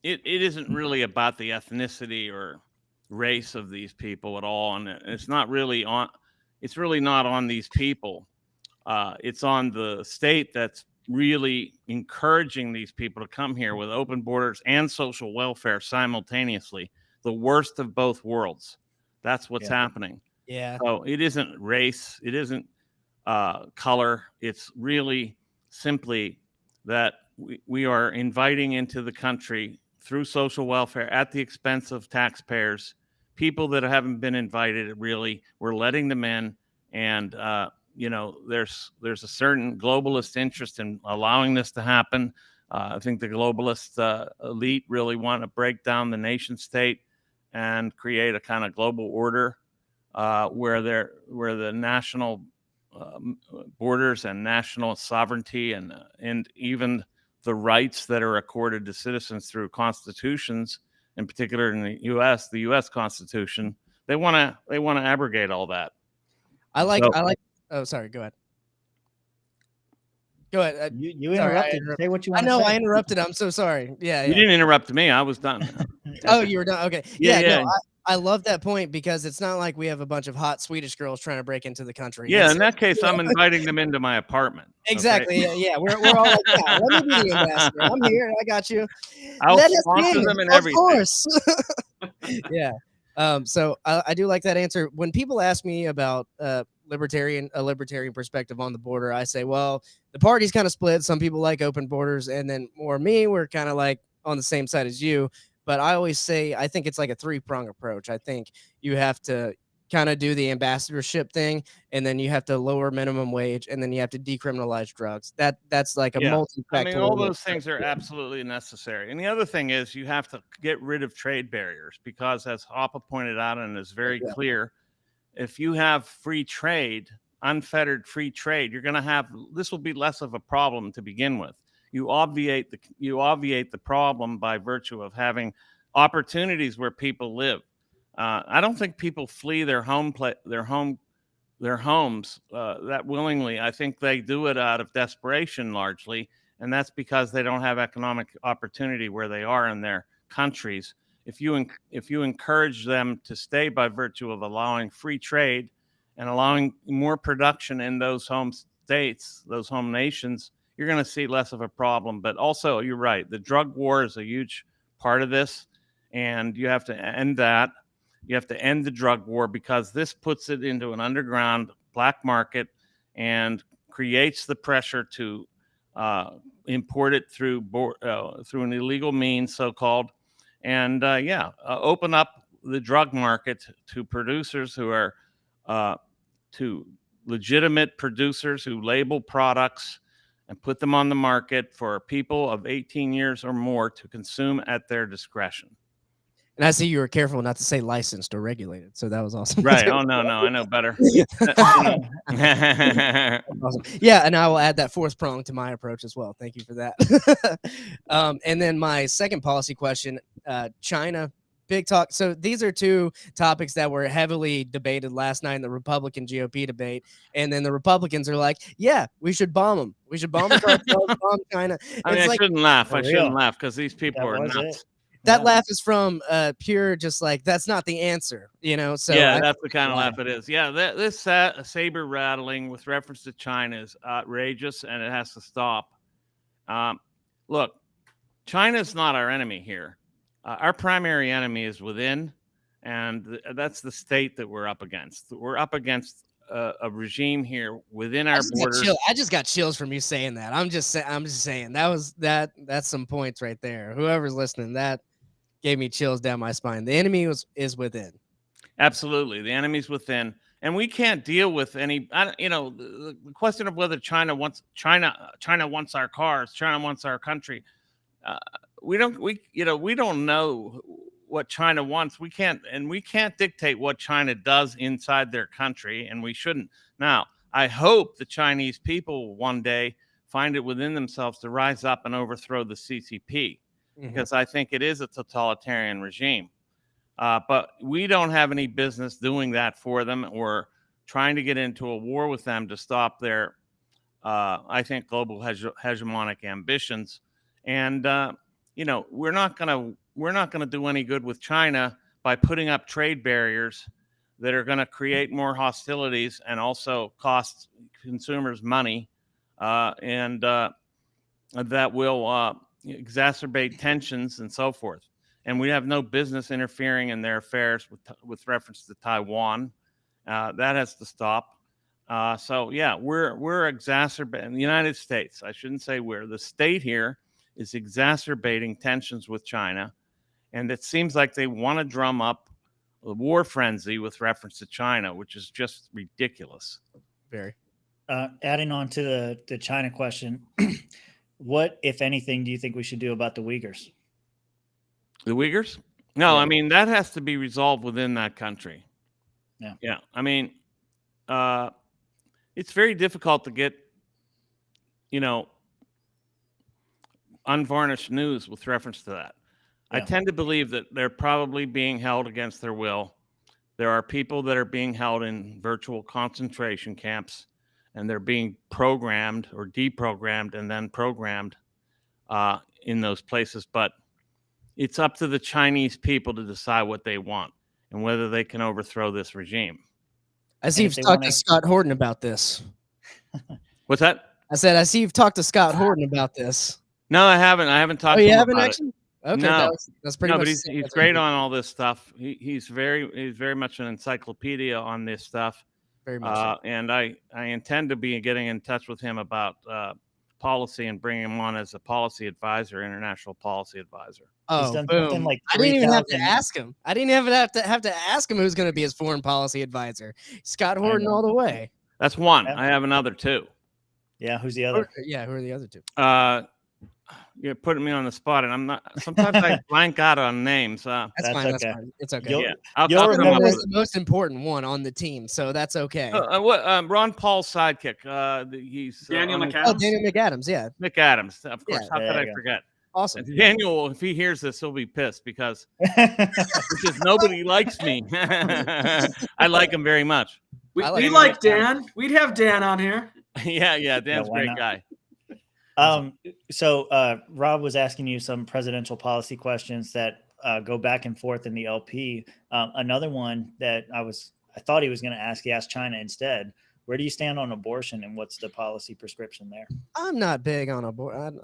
S2: it isn't really about the ethnicity or race of these people at all, and it's not really on. It's really not on these people. It's on the state that's really encouraging these people to come here with open borders and social welfare simultaneously. The worst of both worlds. That's what's happening.
S3: Yeah.
S2: So it isn't race. It isn't color. It's really simply that we are inviting into the country through social welfare at the expense of taxpayers, people that haven't been invited. Really, we're letting them in, and there's a certain globalist interest in allowing this to happen. I think the globalist elite really want to break down the nation state and create a kind of global order where the national borders and national sovereignty and even the rights that are accorded to citizens through constitutions, in particular in the U.S. Constitution, they want to abrogate all that.
S3: I like. Oh, sorry. Go ahead. Go ahead.
S4: You interrupted. Say what you want.
S3: I know.
S4: To say.
S3: I interrupted. I'm so sorry. Yeah.
S2: You didn't interrupt me. I was done.
S3: Oh, you were done. Okay.
S2: Yeah.
S3: No, I love that point because it's not like we have a bunch of hot Swedish girls trying to break into the country.
S2: Yeah. In that case, I'm inviting them into my apartment.
S3: Exactly.
S2: Okay?
S3: Yeah. We're all like, yeah, let me be the ambassador. I'm here. I got you.
S2: I'll sponsor them and everything.
S3: Of course. Yeah. So I do like that answer. When people ask me about a libertarian perspective on the border, I say, well, the party's kind of split. Some people like open borders, and then we're kind of like on the same side as you. But I always say, I think it's like a three-prong approach. I think you have to kind of do the ambassadorship thing, and then you have to lower minimum wage, and then you have to decriminalize drugs. That's like a multi-factorial.
S2: I mean, all those things are absolutely necessary. And the other thing is you have to get rid of trade barriers because, as Hoppe pointed out, and is very clear, if you have free trade, unfettered free trade, you're going to have this will be less of a problem to begin with. You obviate the problem by virtue of having opportunities where people live. I don't think people flee their homes that willingly. I think they do it out of desperation largely, and that's because they don't have economic opportunity where they are in their countries. If you encourage them to stay by virtue of allowing free trade and allowing more production in those home states, those home nations, you're going to see less of a problem. But also, you're right. The drug war is a huge part of this. and you have to end that. You have to end the drug war, because this puts it into an underground black market and creates the pressure to import it through an illegal means, so-called, and open up the drug market to producers who are to legitimate producers who label products and put them on the market for people of 18 years or more to consume at their discretion.
S3: And I see you were careful not to say licensed or regulated, so that was awesome.
S2: Right. Oh, no, I know better.
S3: Awesome. Yeah, and I will add that fourth prong to my approach as well. Thank you for that. And then my second policy question, China. Big talk. So these are two topics that were heavily debated last night in the Republican GOP debate. And then the Republicans are like, yeah, we should bomb them. We should bomb the cartels, bomb China.
S2: I mean, I shouldn't laugh. I shouldn't laugh, because these people are nuts.
S3: That laugh is from pure, just like, that's not the answer, you know? So
S2: yeah, that's the kind of laugh it is. Yeah, this saber rattling with reference to China is outrageous, and it has to stop. Look, China's not our enemy here. Our primary enemy is within, and that's the state that we're up against. We're up against a regime here within our borders.
S3: I just got chills from you saying that. I'm just saying that's some points right there. Whoever's listening, that gave me chills down my spine. The enemy is within.
S2: Absolutely, the enemy's within, and we can't deal with any. The question of whether China wants our cars, China wants our country. We don't know what China wants. We can't dictate what China does inside their country, and we shouldn't. Now, I hope the Chinese people will one day find it within themselves to rise up and overthrow the CCP, because I think it is a totalitarian regime. But we don't have any business doing that for them, or trying to get into a war with them to stop their, I think, global hegemonic ambitions. And we're not gonna do any good with China by putting up trade barriers that are going to create more hostilities and also cost consumers money, and that will exacerbate tensions and so forth. And we have no business interfering in their affairs with reference to Taiwan. That has to stop. So yeah, we're exacerbating, the United States, I shouldn't say the state here is exacerbating tensions with China. And it seems like they want to drum up a war frenzy with reference to China, which is just ridiculous.
S3: Very.
S4: Adding on to the China question, what, if anything, do you think we should do about the Uyghurs?
S2: The Uyghurs? No, I mean, that has to be resolved within that country. Yeah. I mean, it's very difficult to get, unvarnished news with reference to that. I tend to believe that they're probably being held against their will. There are people that are being held in virtual concentration camps, and they're being programmed or deprogrammed and then programmed in those places. But it's up to the Chinese people to decide what they want and whether they can overthrow this regime.
S3: I see you've talked to Scott Horton about this.
S2: What's that?
S3: I said, I see you've talked to Scott Horton about this.
S2: No, I haven't. I haven't talked to him
S3: you haven't
S2: about
S3: actually?
S2: it.
S3: Okay,
S2: no,
S3: that's pretty much.
S2: But he's great on all this stuff. He's very much an encyclopedia on this stuff.
S3: Very much. So.
S2: And I intend to be getting in touch with him about policy and bringing him on as a policy advisor, international policy advisor.
S3: Oh, boom. Like I didn't even have to ask him. I didn't even have to ask him who's going to be his foreign policy advisor. Scott Horton all the way.
S2: That's one. I have another two.
S4: Yeah, who's the other?
S3: Yeah, who are the other two?
S2: You're putting me on the spot, and I'm not. Sometimes I blank out on names.
S3: That's fine. Okay. That's fine. It's okay.
S2: You'll
S3: remember the most important one on the team, so that's okay.
S2: Ron Paul's sidekick. He's
S1: Daniel McAdams.
S3: Oh, Daniel McAdams. Yeah,
S2: McAdams. Of course. How could I forget?
S3: Awesome.
S2: And Daniel, if he hears this, he'll be pissed because nobody likes me. I like him very much.
S1: We like Dan. We'd have Dan on here.
S2: Yeah. Dan's a great guy.
S4: So Rob was asking you some presidential policy questions that go back and forth in the LP. Another one that I thought he was going to ask, he asked China instead. Where do you stand on abortion, and what's the policy prescription there?
S3: I'm not big on abortion.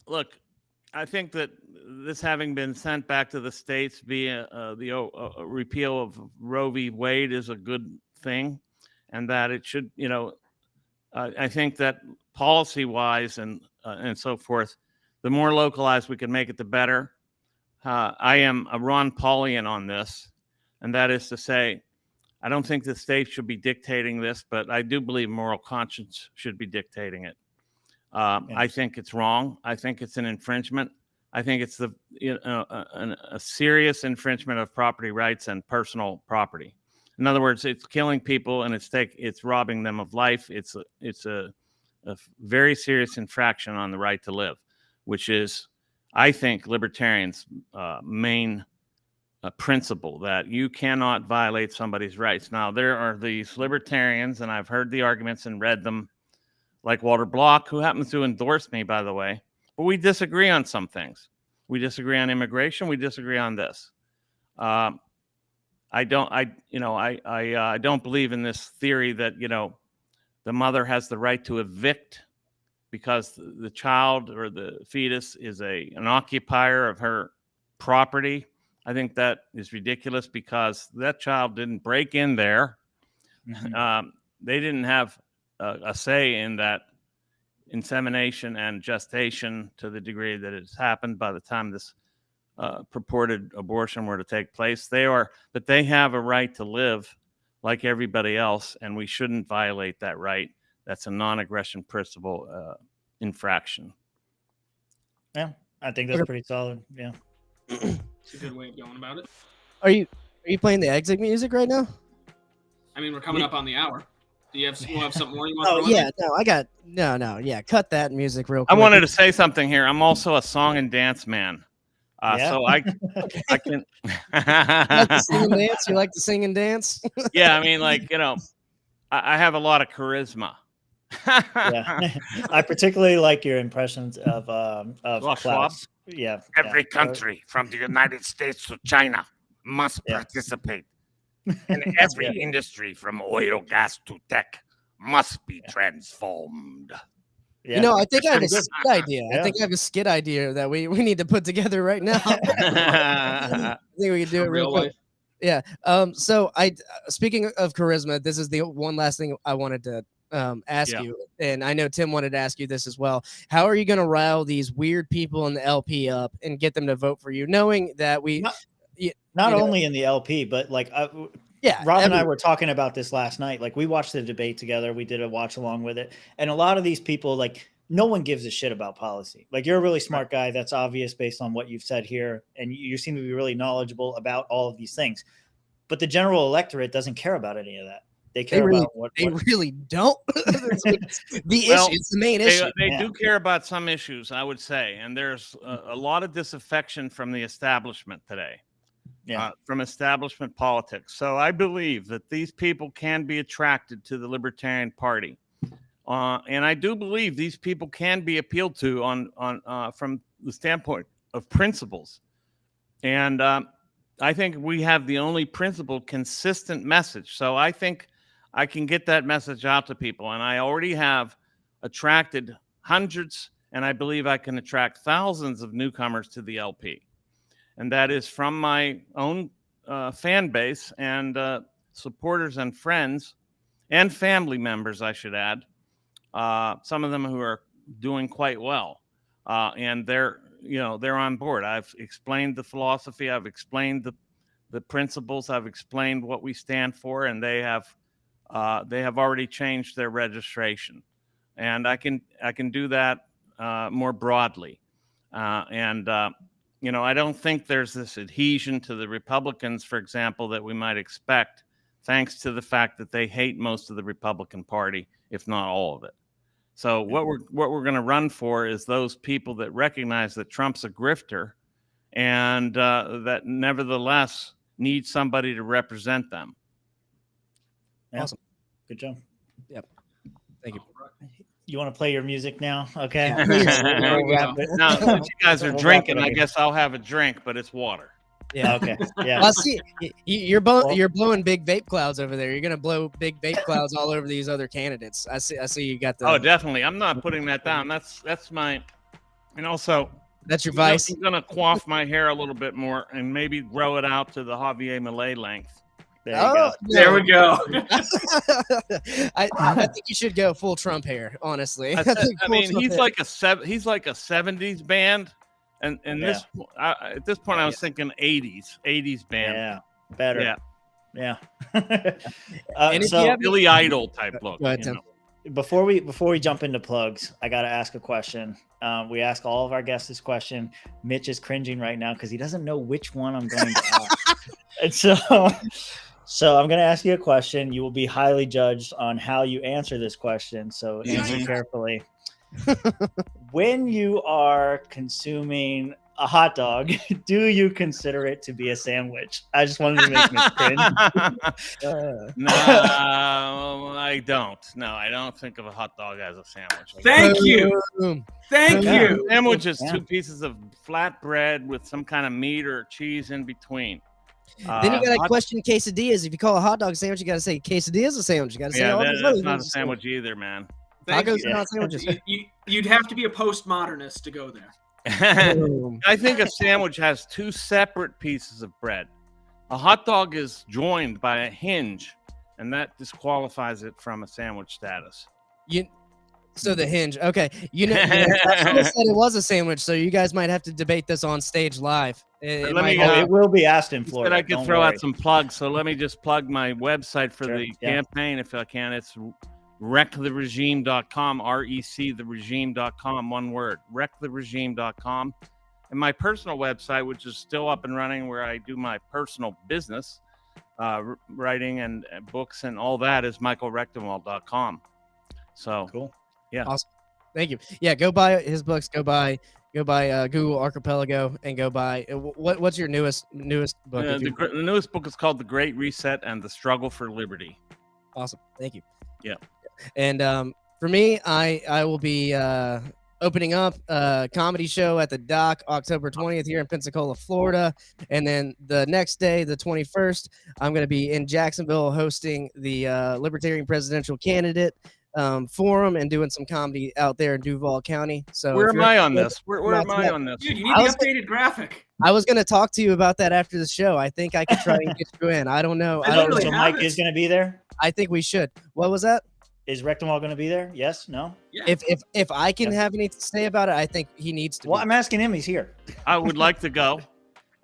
S2: Look, I think that this having been sent back to the states via the repeal of Roe v. Wade is a good thing, and that it should, I think that policy-wise and so forth, the more localized we can make it, the better. I am a Ron Paulian on this, and that is to say, I don't think the state should be dictating this, but I do believe moral conscience should be dictating it. I think it's wrong. I think it's an infringement. I think it's a serious infringement of property rights and personal property. In other words, it's killing people and it's robbing them of life. It's a very serious infraction on the right to live, which is, I think, libertarians' main principle, that you cannot violate somebody's rights. Now, there are these libertarians, and I've heard the arguments and read them, like Walter Block, who happens to endorse me, by the way, but we disagree on some things. We disagree on immigration. We disagree on this. I don't believe in this theory that, the mother has the right to evict because the child or the fetus is an occupier of her property. I think that is ridiculous because that child didn't break in there. Mm-hmm. They didn't have a say in that insemination and gestation to the degree that it's happened by the time this purported abortion were to take place. But they have a right to live like everybody else, and we shouldn't violate that right. That's a non-aggression principle infraction.
S4: Yeah, I think that's pretty solid. Yeah.
S1: It's a good way of going about it.
S3: Are you playing the exit music right now?
S1: I mean, we're coming up on the hour. Do you have something more you want
S3: to yeah. Cut that music real quick.
S2: I wanted to say something here. I'm also a song and dance man. So I can.
S3: You like to sing and dance? You like to sing and dance?
S2: Yeah, I mean, I have a lot of charisma.
S4: Yeah, I particularly like your impressions of
S2: Klaus.
S4: Yeah,
S5: every country from the United States to China must participate, and every industry from oil, gas to tech must be transformed.
S3: Yeah. I think I have a skit idea. I think I have a skit idea that we need to put together right now. I think we can do it real quick. Yeah. So speaking of charisma, this is the one last thing I wanted to ask you, and I know Tim wanted to ask you this as well. How are you going to rile these weird people in the LP up and get them to vote for you, knowing that
S4: not only in the LP, but Rob and I were talking about this last night. We watched the debate together. We did a watch along with it. And a lot of these people, no one gives a shit about policy. You're a really smart guy. That's obvious based on what you've said here. And you seem to be really knowledgeable about all of these things. But the general electorate doesn't care about any of that. They care about what
S3: they really don't. It's the main issue.
S2: They do care about some issues, I would say. And there's a lot of disaffection from the establishment today. From establishment politics. So I believe that these people can be attracted to the Libertarian Party. And I do believe these people can be appealed to on from the standpoint of principles. And I think we have the only principled, consistent message. So I think I can get that message out to people. And I already have attracted hundreds, and I believe I can attract thousands of newcomers to the LP. And that is from my own fan base and supporters and friends and family members, I should add. Some of them who are doing quite well, and they're on board. I've explained the philosophy. I've explained the principles. I've explained what we stand for, and they have already changed their registration. And I can do that more broadly, I don't think there's this adhesion to the Republicans, for example, that we might expect, thanks to the fact that they hate most of the Republican Party, if not all of it. So what we're going to run for is those people that recognize that Trump's a grifter, and that nevertheless need somebody to represent them.
S3: Awesome.
S4: Good job.
S3: Yep. Thank you.
S4: You want to play your music now? Okay.
S2: Now that you guys are drinking, I guess I'll have a drink, but it's water.
S4: Yeah. Okay. Yeah.
S3: Well, see, you're blowing big vape clouds over there. You're gonna blow big vape clouds all over these other candidates. I see. You got the.
S2: Oh, definitely. I'm not putting that down. That's my. And also,
S3: That's your vice.
S2: I'm gonna coif my hair a little bit more and maybe grow it out to the Javier Milei length.
S4: There you go.
S1: There we go.
S3: I think you should go full Trump hair, honestly.
S2: I mean, he's like a 70s band, and this at this point I was thinking 80s band.
S4: Yeah, better.
S2: Yeah.
S4: So
S2: Billy Idol type look.
S3: Go ahead, Tim.
S4: before we jump into plugs, I got to ask a question. We ask all of our guests this question. Mitch is cringing right now because he doesn't know which one I'm going to ask. And so I'm going to ask you a question. You will be highly judged on how you answer this question. So answer carefully. When you are consuming a hot dog, do you consider it to be a sandwich? I just wanted to make Mitch cringe.
S2: No, I don't. No, I don't think of a hot dog as a sandwich.
S1: Thank you. Thank
S2: A
S1: you.
S2: sandwich is 2 pieces of flat bread with some kind of meat or cheese in between.
S3: Then you got to question quesadillas. If you call a hot dog a sandwich, you got to say quesadilla is a sandwich. You got to say all these other
S2: that's not a
S3: things.
S2: sandwich either, man.
S1: Thank
S3: Tacos
S1: you.
S3: are not sandwiches.
S1: You'd have to be a postmodernist to go there.
S2: I think a sandwich has 2 separate pieces of bread. A hot dog is joined by a hinge, and that disqualifies it from a sandwich status.
S3: So the hinge. Okay. I said it was a sandwich, so you guys might have to debate this on stage live. It
S4: will be asked in Florida.
S2: I could throw out some plugs, so let me just plug my website for the campaign if I can. It's wrecktheregime.com, rectheregime.com, one word, wrecktheregime.com. And my personal website, which is still up and running, where I do my personal business, writing and books and all that, is michaelrectenwald.com. So
S4: cool.
S2: Yeah.
S3: Awesome. Thank you. Yeah, go buy his books. Go buy Google Archipelago and go buy. What's your newest book?
S2: The newest book is called The Great Reset and the Struggle for Liberty.
S3: Awesome. Thank you.
S2: Yeah.
S3: And for me, I will be opening up a comedy show at the Dock October 20th here in Pensacola, Florida. And then the next day, the 21st, I'm going to be in Jacksonville hosting the Libertarian Presidential Candidate forum and doing some comedy out there in Duval County. So
S2: where am I on this? Where am I on this?
S1: Dude, you need the updated graphic.
S3: I was going to talk to you about that after the show. I think I could try and get you in. I don't know.
S4: So Mike is going to be there?
S3: I think we should. What was that?
S4: Is Rectenwald going to be there? Yes? No?
S1: Yeah.
S3: If I can have anything to say about it, I think he needs to.
S4: Well, I'm asking him. He's here.
S2: I would like to go.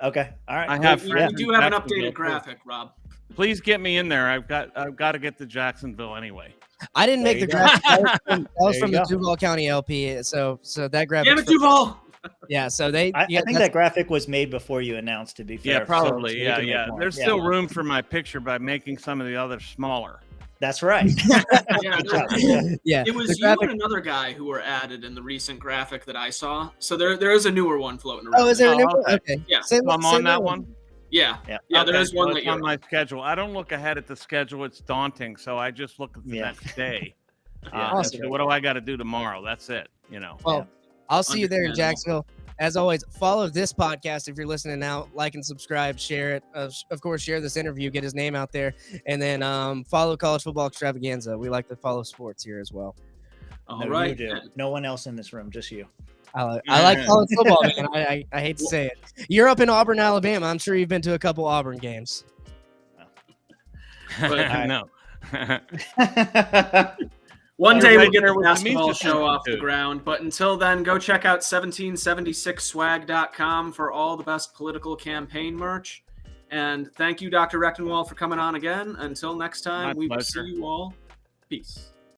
S4: Okay. All right.
S1: We do have an updated graphic, Rob.
S2: Please get me in there. I've got to get to Jacksonville anyway.
S3: I didn't make the graphic. That was from the Duval County LP. So that graphic.
S1: Damn it, Duval!
S3: Yeah. So
S4: I think that graphic was made before you announced. To be fair.
S2: Yeah, probably.
S4: So
S2: yeah. There's still room for my picture by making some of the others smaller.
S4: That's right.
S3: Yeah.
S1: It was you and another guy who were added in the recent graphic that I saw. So there is a newer one floating around.
S3: Oh, is there a new one? Okay.
S1: Yeah.
S2: So I'm on that one.
S1: Yeah.
S2: Okay.
S1: There is one
S2: so
S1: that
S2: it's
S1: you're
S2: on my schedule. I don't look ahead at the schedule. It's daunting. So I just look at the next day.
S3: Awesome.
S2: What do I got to do tomorrow? That's it.
S3: Well, I'll see you there in Jacksonville. As always, follow this podcast if you're listening now. Like and subscribe, share it. Of course, share this interview, get his name out there, and then follow College Football Extravaganza. We like to follow sports here as well.
S1: All right.
S4: You do. No one else in this room, just you.
S3: I like college football, man. I hate to say it. You're up in Auburn, Alabama. I'm sure you've been to a couple Auburn games.
S2: No.
S1: One day we'll get the basketball show off the ground, but until then, go check out 1776swag.com for all the best political campaign merch. And thank you, Dr. Rectenwald, for coming on again. Until next time, we will see you all. Peace.